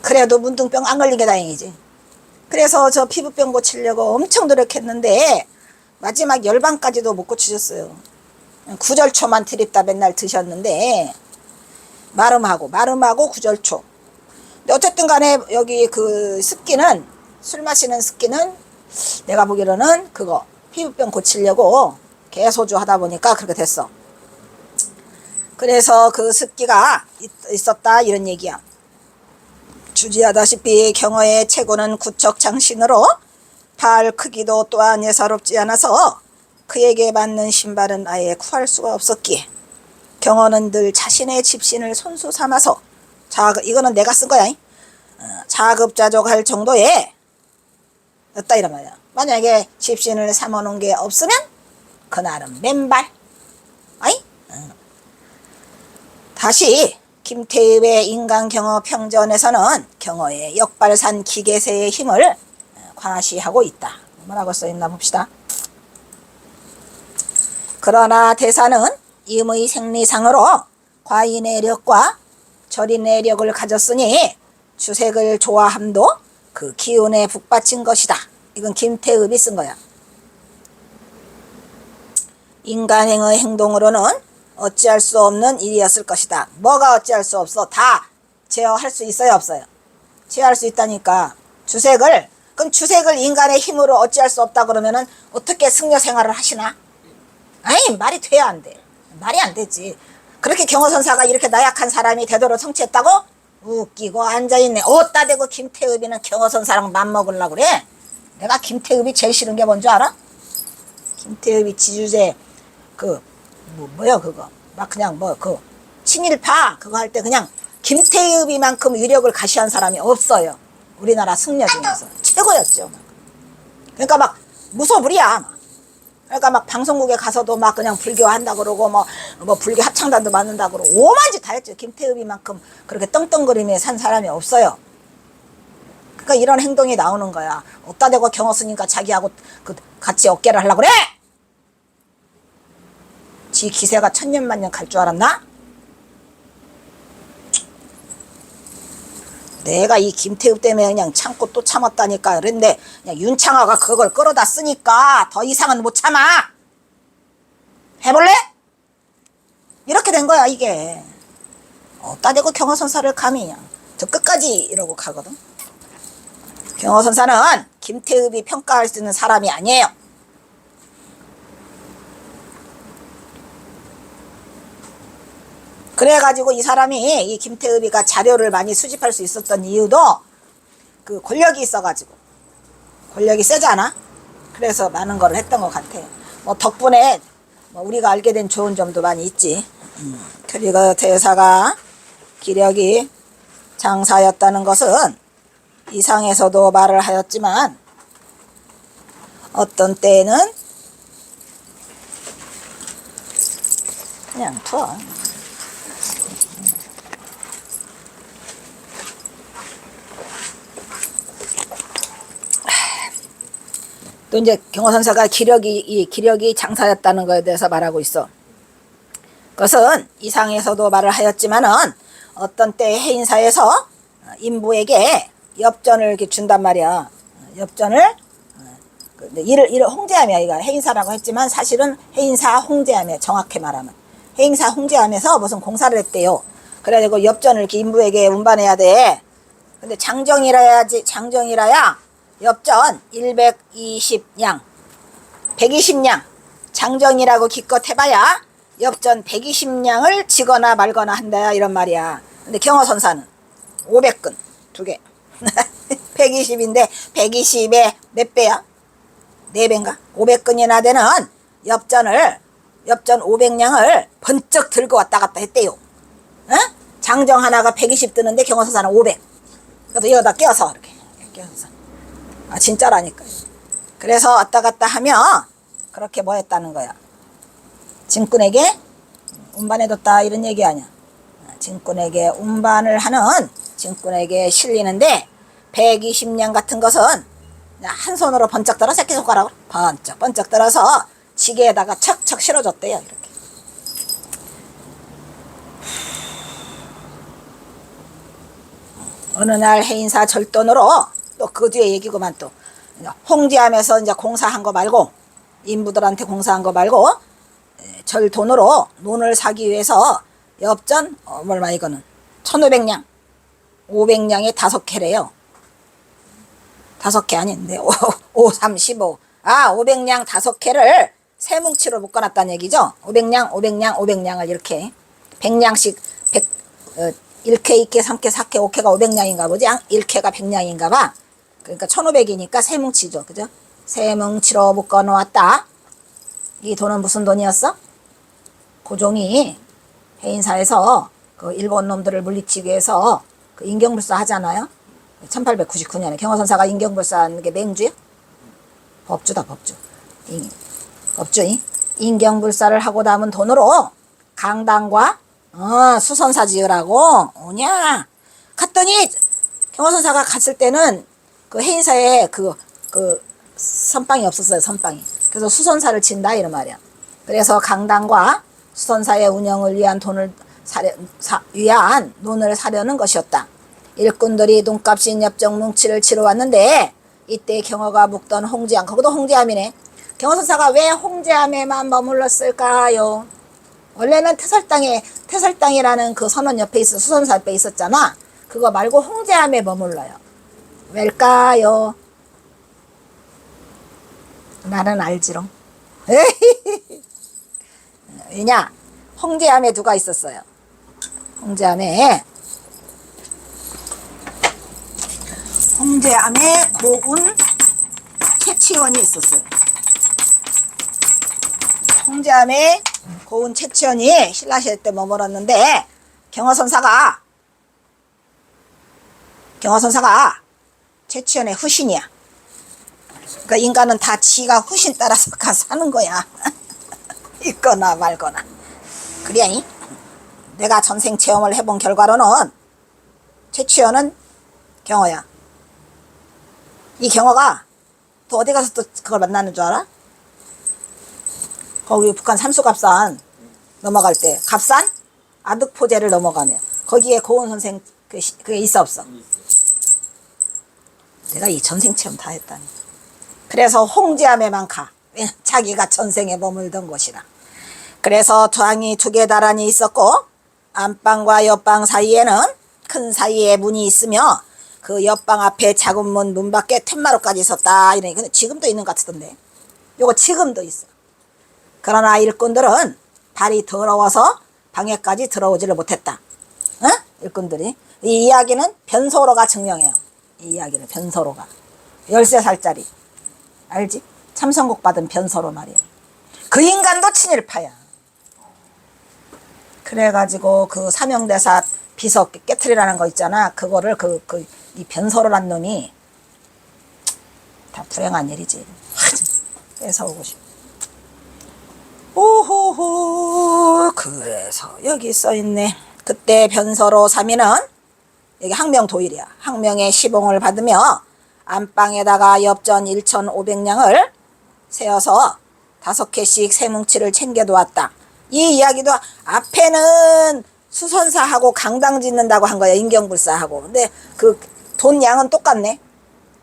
그래도 문둥병 안 걸린 게 다행이지. 그래서 저 피부병 고치려고 엄청 노력했는데 마지막 열반까지도 못 고치셨어요. 구절초만 드립다 맨날 드셨는데 마름하고 구절초. 근데 어쨌든 간에 여기 그 습기는, 술 마시는 습기는 내가 보기로는 그거 피부병 고치려고 개소주 하다 보니까 그렇게 됐어. 그래서 그 습기가 있었다, 이런 얘기야. 주지하다시피 경어의 최고는 구척 장신으로 발 크기도 또한 예사롭지 않아서 그에게 맞는 신발은 아예 구할 수가 없었기에 경어는 늘 자신의 집신을 손수 삼아서 이거는 내가 쓴 거야. 자급자족할 정도에 였다, 이런 말이야. 만약에 집신을 삼아놓은 게 없으면 그날은 맨발. 아이? 다시 김태읍의 인간경어 평전에서는 경어의 역발산 기계세의 힘을 과시하고 있다. 뭐라고 써있나 봅시다. 그러나 대사는 임의 생리상으로 과인의 력과 절인의 력을 가졌으니 주색을 좋아함도 그 기운에 북받친 것이다. 이건 김태읍이 쓴 거야. 인간행의 행동으로는 어찌할 수 없는 일이었을 것이다. 뭐가 어찌할 수 없어? 다 제어할 수 있어요, 없어요? 제어할 수 있다니까. 그럼 주색을 인간의 힘으로 어찌할 수 없다 그러면은 어떻게 승려 생활을 하시나? 아니, 말이 돼야 안 돼. 말이 안 되지. 그렇게 경호선사가 이렇게 나약한 사람이 되도록 성취했다고? 웃기고 앉아있네. 어따 대고 김태읍이는 경호선사랑 맘먹으려고 그래? 내가 김태읍이 제일 싫은 게 뭔 줄 알아? 김태읍이 지주제 뭐야 그거 막 그냥 친일파 그거 할 때 그냥 김태읍이만큼 위력을 가시한 사람이 없어요. 우리나라 승려 중에서 최고였죠. 그러니까 막 무소불위야. 그러니까 막 방송국에 가서도 막 그냥 불교한다 그러고 뭐 불교 합창단도 맞는다 그러고 오만 짓 다 했죠. 김태읍이만큼 그렇게 떵떵거리며 산 사람이 없어요. 그러니까 이런 행동이 나오는 거야. 어따 대고 경호스님과 자기하고 같이 어깨를 하려고 그래? 지 기세가 천년만년 갈 줄 알았나? 내가 이 김태읍 때문에 그냥 참고 또 참았다니까. 그랬는데 그냥 윤창호가 그걸 끌어다 쓰니까 더 이상은 못 참아. 해볼래? 이렇게 된 거야 이게. 어따 대고 경호선사를 감히 그냥 저 끝까지 이러고 가거든. 경호선사는 김태읍이 평가할 수 있는 사람이 아니에요. 그래가지고 이 사람이 이 김태읍이가 자료를 많이 수집할 수 있었던 이유도 그 권력이 있어가지고 권력이 세잖아. 그래서 많은 걸 했던 것 같아. 뭐 덕분에 우리가 알게 된 좋은 점도 많이 있지. 그리고 대사가 기력이 장사였다는 것은 이상에서도 말을 하였지만 어떤 때에는 그냥 둬. 또 이제 경호선사가 기력이 장사였다는 것에 대해서 말하고 있어. 그것은 이상에서도 말을 하였지만은 어떤 때 해인사에서 인부에게 엽전을 이렇게 준단 말이야. 엽전을 이를 홍제함이야. 이거 해인사라고 했지만 사실은 해인사 홍제함이야. 정확히 말하면 해인사 홍제함에서 무슨 공사를 했대요. 그래가지고 엽전을 이렇게 인부에게 운반해야 돼. 근데 장정이라야 엽전 120냥 120냥 장정이라고 기껏 해봐야 엽전 120냥을 지거나 말거나 한다 이런 말이야. 근데 경호선사는 500근 2개 120인데 120에 몇 배야? 4배인가? 500근이나 되는 엽전 500냥을 번쩍 들고 왔다 갔다 했대요. 어? 장정 하나가 120 드는데 경호선사는 500. 그래도 여기다 껴서 이렇게 껴서. 아 진짜라니까. 그래서 왔다 갔다 하며 그렇게 뭐 했다는 거야. 진꾼에게 운반해뒀다 이런 얘기 아니야. 진꾼에게 운반을 하는 진꾼에게 실리는데 120냥 같은 것은 한 손으로 번쩍 들어 새끼손가락으로 번쩍 들어서 지게에다가 척척 실어줬대요. 이렇게. 어느 날 해인사 절돈으로 또 그 뒤에 얘기구만. 또 홍제함에서 이제 공사한 거 말고 인부들한테 공사한 거 말고 절돈으로 논을 사기 위해서 엽전 얼마 이거는 1500냥 500냥에 5캐래요. 5개 아닌데 5, 3, 15 500냥 5캐를 세 뭉치로 묶어놨다는 얘기죠. 500냥 이렇게 100냥씩 1캐, 2캐, 3캐, 4캐, 5캐가 500냥인가 보지. 1캐가 100냥인가 봐. 그러니까 1500이니까 세 뭉치죠. 그죠? 세 뭉치로 묶어 놓았다. 이 돈은 무슨 돈이었어? 고종이 해인사에서 그 일본 놈들을 물리치기 위해서 그 인경불사 하잖아요. 1899년에 경호선사가 인경불사하는 게 맹주야? 법주다, 법주. 인경불사를 하고 남은 돈으로 강당과 수선사 지으라고 오냐? 갔더니 경호선사가 갔을 때는 그 해인사에 그 선방이 없었어요. 선방이. 그래서 수선사를 친다 이런 말이야. 그래서 강당과 수선사의 운영을 위한 논을 사려는 것이었다. 일꾼들이 돈값인 엽정 뭉치를 치러 왔는데 이때 경호가 묵던 홍제함, 거기도 홍제함이네. 경호선사가 왜 홍제함에만 머물렀을까요? 원래는 태설당이라는 그 선원 옆에 수선사 옆에 있었잖아. 그거 말고 홍제함에 머물러요. 왜일까요? 나는 알지롱. 왜냐? 홍제함에 누가 있었어요? 홍제함에 홍제암에 고운 채치원이 있었어요. 홍제암에 고운 채치원이 신라시대 때 머물었는데 경허선사가 채치원의 후신이야. 그러니까 인간은 다 지가 후신 따라서 가 사는 거야. 있거나 말거나. 그래. 내가 전생 체험을 해본 결과로는 채치원은 경허야. 이 경허가 또 어디 가서 또 그걸 만나는 줄 알아? 거기 북한 삼수갑산 넘어갈 때 갑산 아득포제를 넘어가면 거기에 고은 선생 그게 있어 없어? 내가 이 전생 체험 다 했다니. 그래서 홍제암에만 가. 자기가 전생에 머물던 곳이라. 그래서 방이 두 개 나란히 있었고 안방과 옆방 사이에는 큰 사이에 문이 있으며 그 옆방 앞에 작은 문 밖에 툇마루까지 있었다. 이러니 근데 지금도 있는 것 같던데. 요거 지금도 있어. 그러나 일꾼들은 발이 더러워서 방에까지 들어오지를 못했다. 응? 일꾼들이. 이 이야기는 변소로가 증명해요. 이 이야기를 변소로가. 13살짜리. 알지? 참선국 받은 변소로 말이야. 그 인간도 친일파야. 그래가지고 그 사명대사 비석 깨트리라는 거 있잖아. 그거를 이 변소로란 놈이 다 불행한 일이지. 뺏어오고 싶어. 오호호. 그래서 여기 써있네. 그때 변소로 사미는 여기 항명도일이야. 항명의 시봉을 받으며 안방에다가 엽전 1,500냥을 세어서 5개씩 세 뭉치를 챙겨두었다. 이 이야기도 앞에는 수선사하고 강당 짓는다고 한 거야. 인경불사하고. 근데 그 돈 양은 똑같네.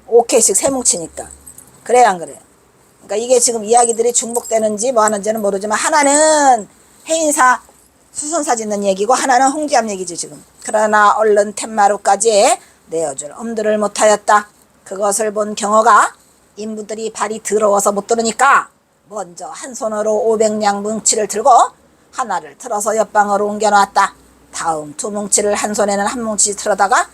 5개씩 세 뭉치니까. 그래 안 그래? 그러니까 이게 지금 이야기들이 중복되는지 뭐 하는지는 모르지만 하나는 해인사 수선사 짓는 얘기고 하나는 홍제암 얘기지 지금. 그러나 얼른 툇마루까지 내어줄 엄두를 못하였다. 그것을 본 경허가 인부들이 발이 더러워서 못 들으니까 먼저 한 손으로 500냥 뭉치를 들고 하나를 틀어서 옆방으로 옮겨놨다. 다음 두 뭉치를 한 손에는 한 뭉치 틀어다가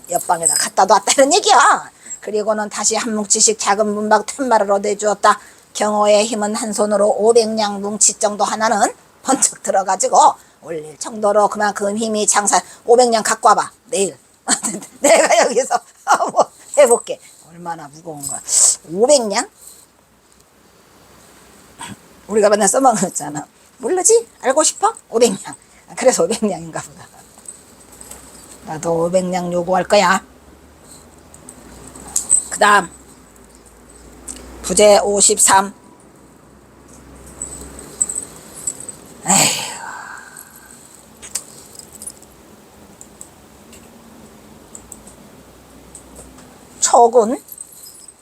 옆방에다 갖다 놨다 이런 얘기야. 그리고는 다시 한 뭉치씩 작은 문박 툇마루로 내주었다. 경호의 힘은 한 손으로 500냥 뭉치 정도 하나는 번쩍 들어가지고 올릴 정도로 그만큼 힘이 장사. 500냥 갖고 와봐 내일. 내가 여기서 뭐 해볼게. 얼마나 무거운 거야. 500냥? 우리가 맨날 써먹었잖아. 모르지? 알고 싶어? 500냥. 그래서 500냥인가 보다. 나도 500냥 요구할 거야. 그 다음 부제 53. 에휴.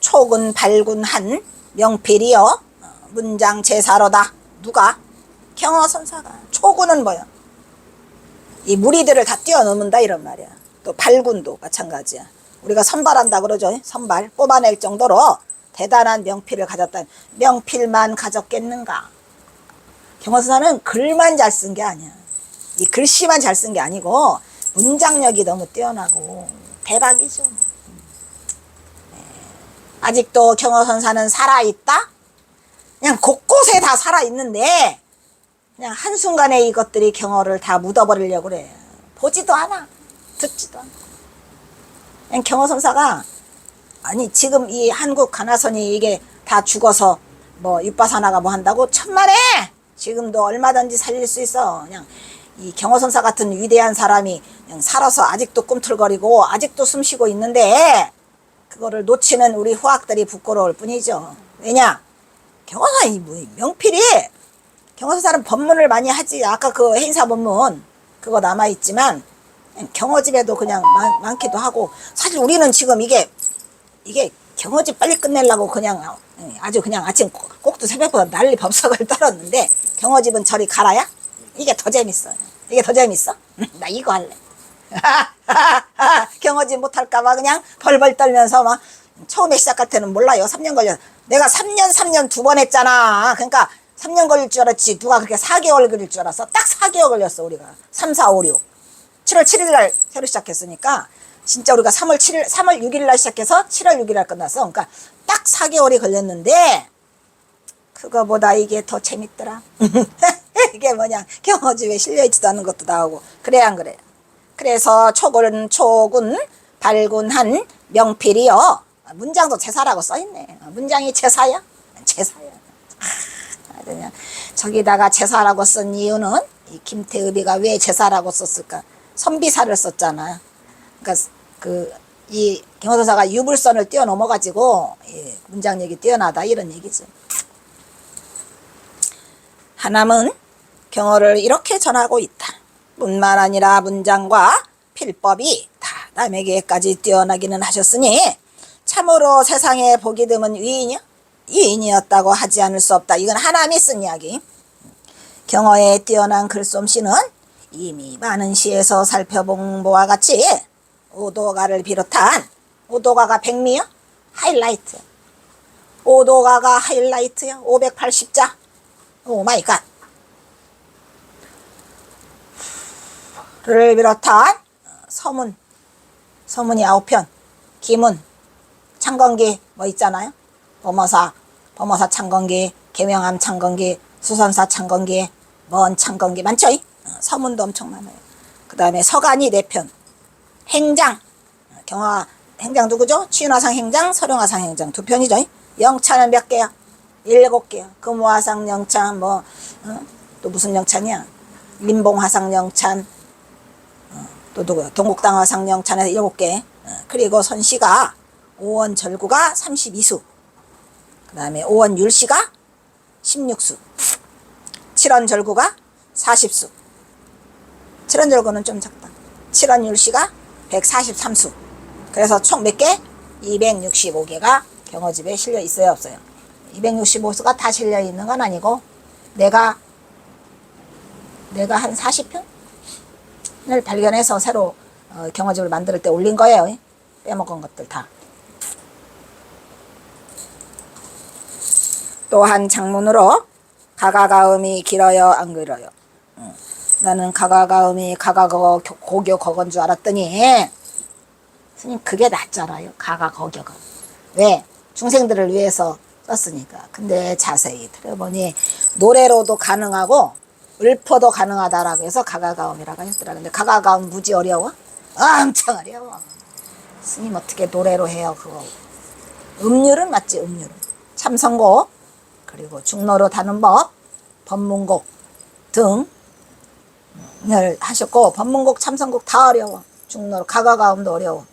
촉은 발군한 명필이여 문장 제사로다. 누가? 경허선사가. 촉은은 뭐야? 이 무리들을 다 뛰어넘는다 이런 말이야. 또 발군도 마찬가지야. 우리가 선발한다 그러죠. 선발 뽑아낼 정도로 대단한 명필을 가졌다. 명필만 가졌겠는가? 경허선사는 글만 잘 쓴 게 아니야. 이 글씨만 잘 쓴 게 아니고 문장력이 너무 뛰어나고 대박이죠. 아직도 경허선사는 살아있다? 그냥 곳곳에 다 살아있는데 그냥 한순간에 이것들이 경허를 다 묻어버리려고 그래. 보지도 않아. 듣지도 않아. 그냥 경허선사가 아니 지금 이 한국 가나선이 이게 다 죽어서 뭐 육바사나가 뭐 한다고? 천만에 지금도 얼마든지 살릴 수 있어. 그냥 이 경허선사 같은 위대한 사람이 그냥 살아서 아직도 꿈틀거리고 아직도 숨쉬고 있는데 그거를 놓치는 우리 후학들이 부끄러울 뿐이죠. 왜냐? 경허선사 이 명필이 경허선사는 법문을 많이 하지. 아까 그 해인사 법문 그거 남아있지만 경허집에도 그냥 많기도 하고 사실 우리는 지금 이게 경허집 빨리 끝내려고 그냥 아주 그냥 아침 꼭두 새벽보다 난리 법석을 떨었는데 경허집은 저리 가라야? 이게 더 재밌어. 이게 더 재밌어? 나 이거 할래. 경허집 못할까봐 그냥 벌벌 떨면서 막 처음에 시작할 때는 몰라요. 3년 걸려. 내가 3년 두 번 했잖아. 그러니까 3년 걸릴 줄 알았지. 누가 그렇게 4개월 걸릴 줄 알았어? 딱 4개월 걸렸어 우리가. 3, 4, 5, 6. 7월 7일 날 새로 시작했으니까 진짜 우리가 3월 6일 날 시작해서 7월 6일 날 끝났어. 그러니까 딱 4개월이 걸렸는데 그거보다 이게 더 재밌더라. 이게 뭐냐, 경어집에 실려있지도 않은 것도 나오고. 그래 안 그래? 그래서 초군 발군한 명필이요. 문장도 제사라고 써있네. 문장이 제사야? 제사야. 그냥 저기다가 제사라고 쓴 이유는 이 김태읍이가 왜 제사라고 썼을까? 선비사를 썼잖아. 그러니까 이 경어도사가 유불선을 뛰어넘어가지고 문장력이 뛰어나다 이런 얘기죠. 하남은 경어를 이렇게 전하고 있다. 뿐만 아니라 문장과 필법이 다 남에게까지 뛰어나기는 하셨으니 참으로 세상에 보기 드문 위인이었다고 하지 않을 수 없다. 이건 하남이 쓴 이야기. 경어에 뛰어난 글솜씨는 이미 많은 시에서 살펴본 바와 같이 오도가를 비롯한, 오도가가 백미요? 하이라이트. 오도가가 하이라이트요? 580자. 오 마이 갓. 를 비롯한 서문이 9편, 기문, 창건기 뭐 있잖아요. 범어사 창건기, 계명함 창건기, 수선사 창건기, 먼 창건기 많죠? 서문도 엄청 많아요. 그 다음에 서간이 4편, 행장, 경화 행장 누구죠? 취윤화상 행장, 서령화상 행장 2편이죠. 영차는 몇 개야? 7개야. 금화상 영찬, 또 무슨 영찬이야? 민봉화상 영찬, 또 누구야? 동국당 화상 영찬에서 7개. 그리고 선시가 5원 절구가 32수. 그 다음에 5원 율시가 16수. 7원 절구가 40수. 7원 절구는 좀 작다. 7원 율시가 143수. 그래서 총 몇 개? 265개가 경어집에 실려 있어요, 없어요? 265수가 다 실려 있는 건 아니고 내가 한 40편을 발견해서 새로 경어집을 만들 때 올린 거예요. 빼먹은 것들 다. 또한 장문으로 가가가음이 길어요, 안 길어요? 나는 가가가음이 가가거 고교 거건 줄 알았더니 스님 그게 낫잖아요. 가가거교가. 왜? 중생들을 위해서 썼으니까. 근데 자세히 들어보니 노래로도 가능하고 읊어도 가능하다라고 해서 가가가음이라고 했더라. 근데 가가가음 무지 어려워? 엄청 어려워. 스님 어떻게 노래로 해요 그거. 음률은 맞지. 음률은 참선곡, 그리고 중로로 다는 법, 법문곡 등을 하셨고, 법문곡 참선곡 다 어려워. 중로로 가가가음도 어려워.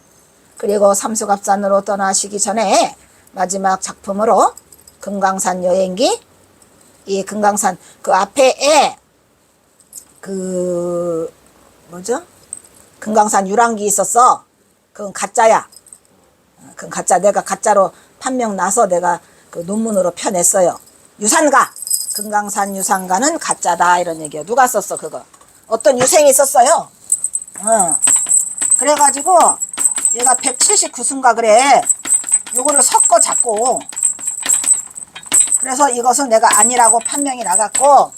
그리고 삼수갑산으로 떠나시기 전에 마지막 작품으로 금강산 여행기, 이 금강산 그 앞에 금강산 유랑기 있었어. 그건 가짜야. 그건 가짜. 내가 가짜로 판명 나서 내가 그 논문으로 펴냈어요. 유산가, 금강산 유산가는 가짜다 이런 얘기야. 누가 썼어 그거? 어떤 유생이 썼어요. 그래가지고 얘가 179수인가 그래. 요거를 섞어 잡고, 그래서 이것은 내가 아니라고 판명이 나갔고,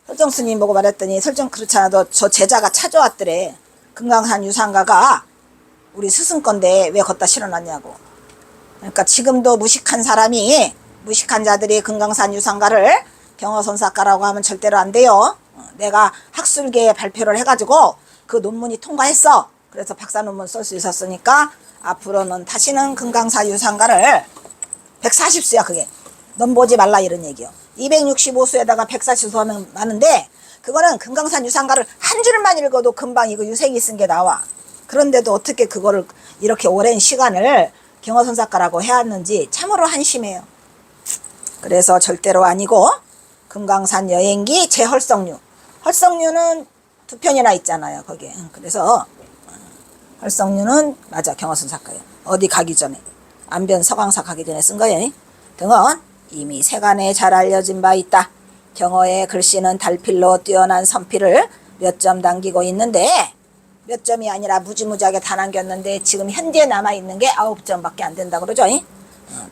설정스님 보고 말했더니 설정 그렇잖아. 너 저 제자가 찾아왔더래. 금강산 유산가가 우리 스승 건데 왜 걷다 실어놨냐고. 그러니까 지금도 무식한 자들이 금강산 유산가를 경어선사가라고 하면 절대로 안 돼요. 내가 학술계에 발표를 해가지고 그 논문이 통과했어. 그래서 박사 논문 쓸 수 있었으니까 앞으로는 다시는 금강산 유산가를 140수야 그게. 넌 보지 말라 이런 얘기요. 265수에다가 140수 하면 많은데 그거는 금강산 유산가를 한 줄만 읽어도 금방 이거 유생이 쓴 게 나와. 그런데도 어떻게 그거를 이렇게 오랜 시간을 경어선사가라고 해왔는지 참으로 한심해요. 그래서 절대로 아니고 금강산 여행기 제헐성류. 헐성류는 2편이나 있잖아요 거기에. 그래서 헐성류는 맞아 경어선사가예요. 어디 가기 전에, 안변 서강사 가기 전에 쓴 거예요. 등은 이미 세간에 잘 알려진 바 있다. 경어의 글씨는 달필로 뛰어난 선필을 몇 점 남기고 있는데, 몇 점이 아니라 무지무지하게 다 남겼는데 지금 현재 남아있는 게 9점밖에 안 된다 그러죠.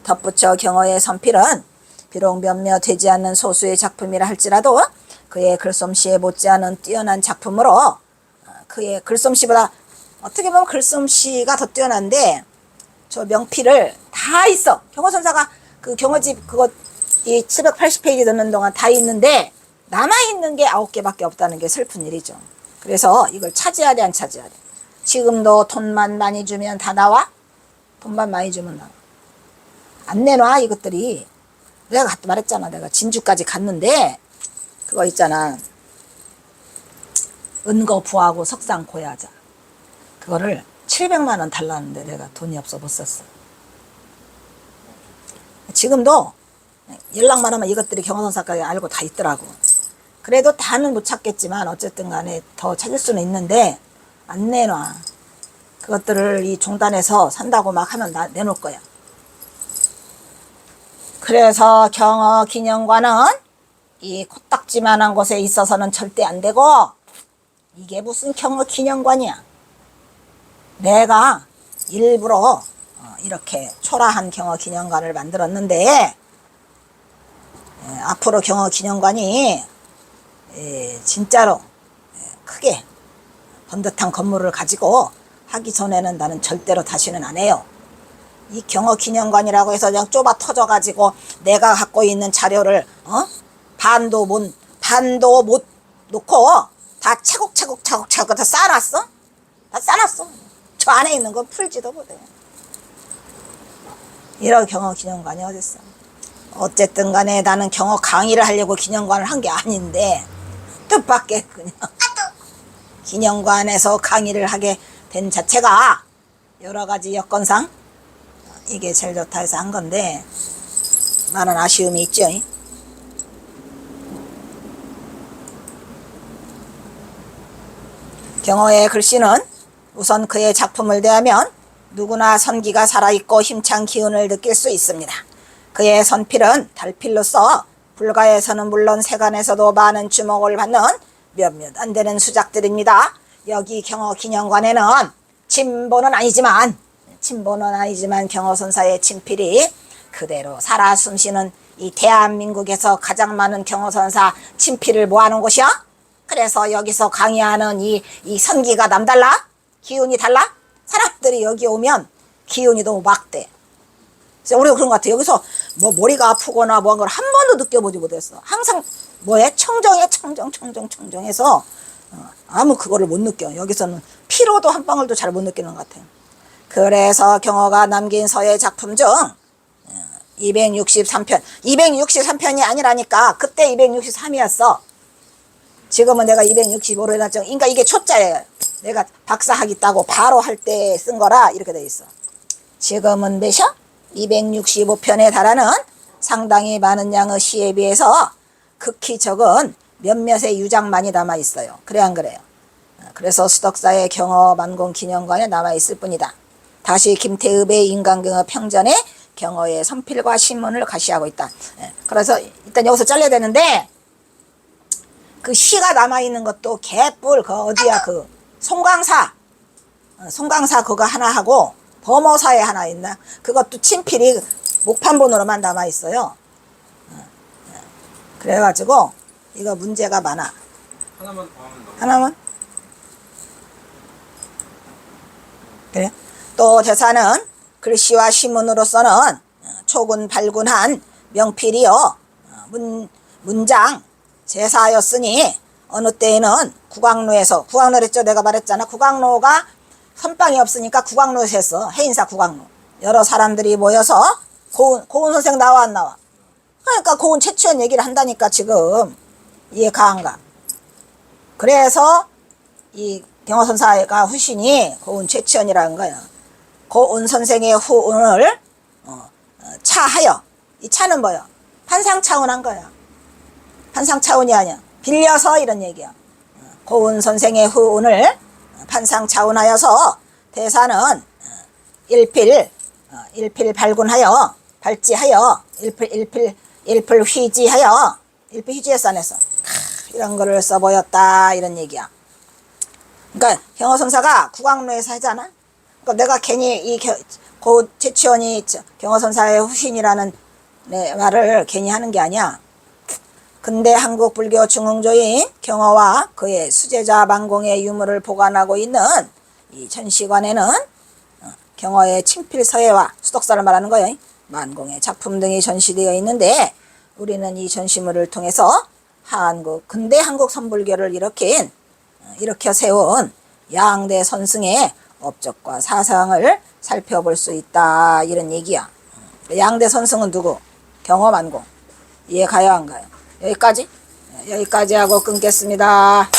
덧붙여 경어의 선필은 비록 몇몇 되지 않는 소수의 작품이라 할지라도 그의 글솜씨에 못지않은 뛰어난 작품으로, 그의 글솜씨보다 어떻게 보면 글솜씨가 더 뛰어난데 저 명필을 다 있어. 경허선사가 그 경허집 그거 이 780페이지 듣는 동안 다 있는데 남아있는 게 9개밖에 없다는 게 슬픈 일이죠. 그래서 이걸 차지해야 돼, 안 차지해야 돼? 지금도 돈만 많이 주면 다 나와? 돈만 많이 주면 나와. 안 내놔 이것들이. 내가 말했잖아. 내가 진주까지 갔는데 그거 있잖아. 은거 부하고 석상 고야자. 그거를 700만 원 달라는데 내가 돈이 없어 못 샀어. 지금도 연락만 하면 이것들이 경허선사까지 알고 다 있더라고. 그래도 다는 못 찾겠지만 어쨌든 간에 더 찾을 수는 있는데 안 내놔. 그것들을 이 종단에서 산다고 막 하면 내놓을 거야. 그래서 경허 기념관은 이 코딱지만한 곳에 있어서는 절대 안 되고 이게 무슨 경허 기념관이야. 내가 일부러 이렇게 초라한 경허 기념관을 만들었는데 앞으로 경허 기념관이 진짜로 크게 번듯한 건물을 가지고 하기 전에는 나는 절대로 다시는 안 해요. 이 경허 기념관이라고 해서 그냥 좁아 터져 가지고 내가 갖고 있는 자료를 반도 못 놓고 다 차곡차곡 다 쌓아놨어. 다 쌓아놨어. 저 안에 있는 거 풀지도 못해. 이런 경허 기념관이 어딨어. 어쨌든 간에 나는 경허 강의를 하려고 기념관을 한 게 아닌데 뜻밖의 그냥 기념관에서 강의를 하게 된 자체가 여러 가지 여건상 이게 제일 좋다 해서 한 건데 많은 아쉬움이 있죠. 경허의 글씨는 우선 그의 작품을 대하면 누구나 선기가 살아있고 힘찬 기운을 느낄 수 있습니다. 그의 선필은 달필로서 불가에서는 물론 세간에서도 많은 주목을 받는 몇몇 안 되는 수작들입니다. 여기 경허 기념관에는 친보는 아니지만 경허선사의 친필이 그대로 살아 숨쉬는 이 대한민국에서 가장 많은 경허선사 친필을 모아놓은 곳이야. 그래서 여기서 강의하는 이 선기가 남달라? 기운이 달라? 사람들이 여기 오면 기운이 너무 막대. 그래서 우리가 그런 것 같아. 여기서 뭐 머리가 아프거나 뭐 한 걸 한 번도 느껴보지 못했어. 항상 청정해서 아무 그거를 못 느껴. 여기서는 피로도 한 방울도 잘 못 느끼는 것 같아. 그래서 경허가 남긴 서예 작품 중 263편 263편이 아니라니까. 그때 263이었어. 지금은 내가 265로 해놨죠. 그러니까 이게 초짜예요. 내가 박사학위 따고 바로 할 때 쓴 거라 이렇게 돼 있어. 지금은 몇이야? 265편에 달하는 상당히 많은 양의 시에 비해서 극히 적은 몇몇의 유작만이 남아 있어요. 그래 안 그래요? 그래서 수덕사의 경허 만공 기념관에 남아 있을 뿐이다. 다시 김태읍의 인간경허 평전에 경허의 선필과 신문을 가시하고 있다. 그래서 일단 여기서 잘라야 되는데 그 시가 남아있는 것도 개뿔 그 어디야 그 송강사 그거 하나 하고 범어사에 하나 있나 그것도 친필이 목판본으로만 남아있어요. 그래가지고 이거 문제가 많아. 하나만 더 하면 하나만? 그래? 또 대사는 글씨와 시문으로서는 초군 발군한 명필이요 문장 제사였으니 어느 때에는 국왕로에서 국왕로를 했죠. 내가 말했잖아. 국왕로가 선방이 없으니까 국왕로에서 했어. 해인사 국왕로. 여러 사람들이 모여서 고은 선생 나와 안 나와? 그러니까 고은 최치원 얘기를 한다니까 지금. 이해가 안 가. 그래서 이 경허선사가 후신이 고은 최치원이라는 거야. 고은 선생의 후운을 차하여. 이 차는 뭐야? 판상차원한 거야. 판상차원이 아니야. 빌려서 이런 얘기야. 고은 선생의 후운을 판상차원하여서 대사는 일필 발군하여 발지하여 일필 휘지하여 일필 휘지에 써냈어. 이런 거를 써보였다 이런 얘기야. 그러니까 경허선사가 국왕로에서 하잖아. 그러니까 내가 괜히 이 고 최치원이 경허선사의 후신이라는 말을 괜히 하는 게 아니야. 근대 한국 불교 중흥조인 경허와 그의 수제자 만공의 유물을 보관하고 있는 이 전시관에는 경어의 친필서예와 수덕사를 말하는 거예요. 만공의 작품 등이 전시되어 있는데 우리는 이 전시물을 통해서 근대 한국 선불교를 일으켜 세운 양대 선승의 업적과 사상을 살펴볼 수 있다, 이런 얘기야. 양대 선승은 누구? 경어, 만공. 이해 가요 안 가요? 여기까지 하고 끊겠습니다.